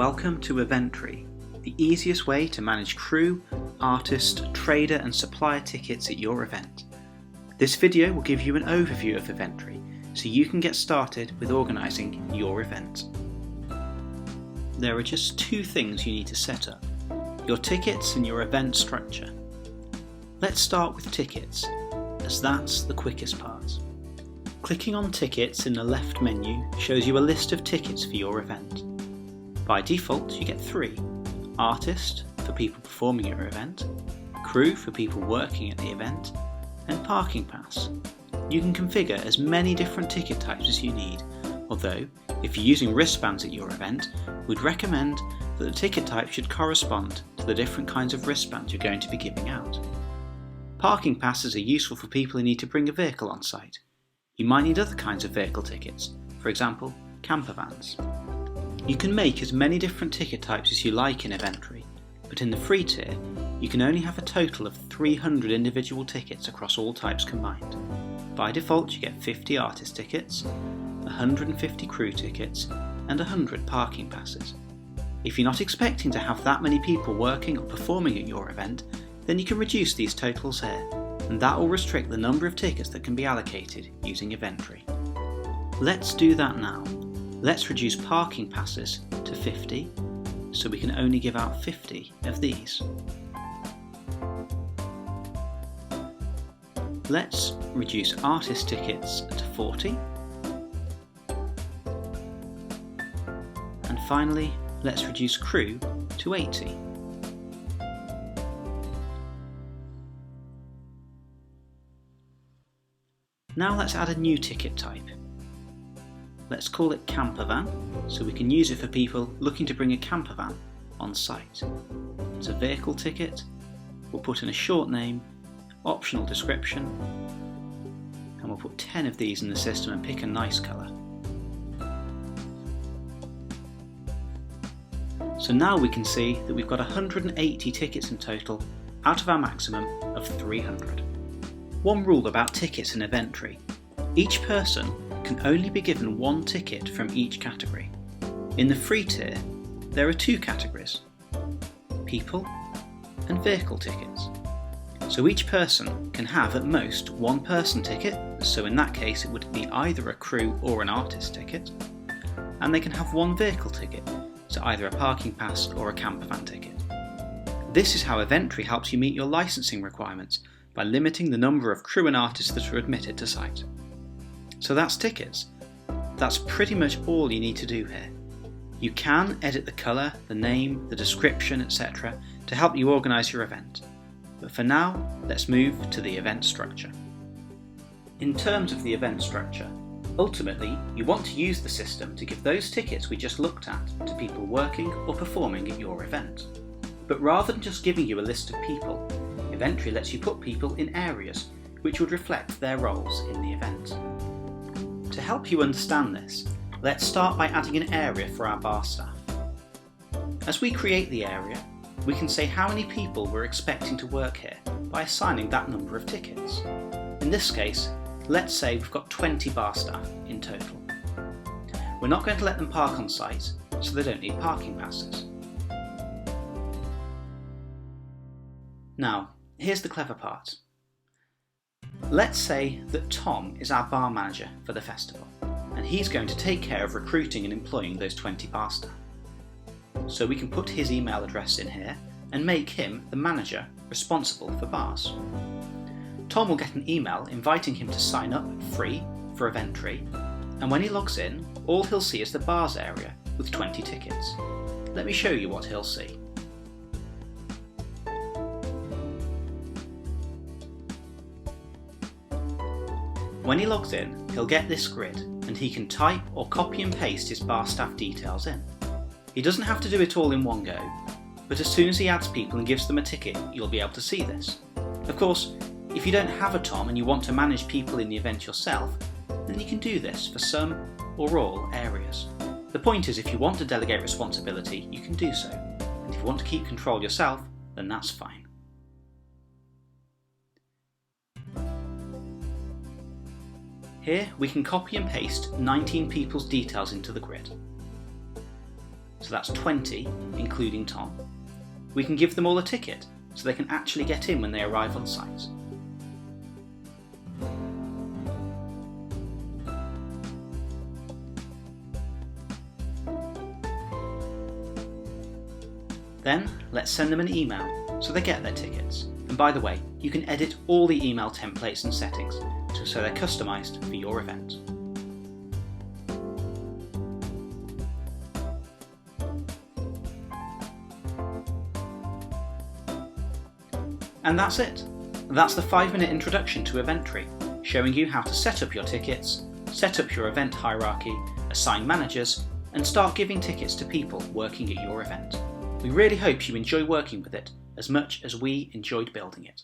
Welcome to Eventree, the easiest way to manage crew, artist, trader and supplier tickets at your event. This video will give you an overview of Eventree so you can get started with organising your event. There are just two things you need to set up: your tickets and your event structure. Let's start with tickets, as that's the quickest part. Clicking on Tickets in the left menu shows you a list of tickets for your event. By default, you get 3: Artist, for people performing at your event, Crew, for people working at the event, and Parking Pass. You can configure as many different ticket types as you need, although, if you're using wristbands at your event, we'd recommend that the ticket type should correspond to the different kinds of wristbands you're going to be giving out. Parking passes are useful for people who need to bring a vehicle on site. You might need other kinds of vehicle tickets, for example, camper vans. You can make as many different ticket types as you like in Eventree, but in the free tier, you can only have a total of 300 individual tickets across all types combined. By default, you get 50 artist tickets, 150 crew tickets, and 100 parking passes. If you're not expecting to have that many people working or performing at your event, then you can reduce these totals here, and that will restrict the number of tickets that can be allocated using Eventree. Let's do that now. Let's reduce parking passes to 50, so we can only give out 50 of these. Let's reduce artist tickets to 40. And finally, let's reduce crew to 80. Now let's add a new ticket type. Let's call it camper van, so we can use it for people looking to bring a camper van on site. It's a vehicle ticket. We'll put in a short name, optional description, and we'll put 10 of these in the system and pick a nice colour. So now we can see that we've got 180 tickets in total out of our maximum of 300. One rule about tickets in Eventree: each person can only be given one ticket from each category. In the free tier, there are 2 categories: people and vehicle tickets. So each person can have at most one person ticket, so in that case it would be either a crew or an artist ticket, and they can have one vehicle ticket, so either a parking pass or a camper van ticket. This is how Eventree helps you meet your licensing requirements by limiting the number of crew and artists that are admitted to site. So that's tickets. That's pretty much all you need to do here. You can edit the colour, the name, the description, etc. to help you organise your event. But for now, let's move to the event structure. In terms of the event structure, ultimately you want to use the system to give those tickets we just looked at to people working or performing at your event. But rather than just giving you a list of people, Eventree lets you put people in areas which would reflect their roles in the event. To help you understand this, let's start by adding an area for our bar staff. As we create the area, we can say how many people we're expecting to work here by assigning that number of tickets. In this case, let's say we've got 20 bar staff in total. We're not going to let them park on site, so they don't need parking passes. Now, here's the clever part. Let's say that Tom is our bar manager for the festival, and he's going to take care of recruiting and employing those 20 bar staff. So we can put his email address in here and make him the manager responsible for bars. Tom will get an email inviting him to sign up free for Eventree, and when he logs in, all he'll see is the bars area with 20 tickets. Let me show you what he'll see. When he logs in, he'll get this grid, and he can type or copy and paste his bar staff details in. He doesn't have to do it all in one go, but as soon as he adds people and gives them a ticket, you'll be able to see this. Of course, if you don't have a Tom and you want to manage people in the event yourself, then you can do this for some or all areas. The point is, if you want to delegate responsibility, you can do so, and if you want to keep control yourself, then that's fine. Here we can copy and paste 19 people's details into the grid. so that's 20 including Tom. We can give them all a ticket so they can actually get in when they arrive on site. Then let's send them an email so they get their tickets. And by the way, you can edit all the email templates and settings so they're customised for your event. And that's it. That's the 5-minute introduction to Eventree, showing you how to set up your tickets, set up your event hierarchy, assign managers, and start giving tickets to people working at your event. We really hope you enjoy working with it as much as we enjoyed building it.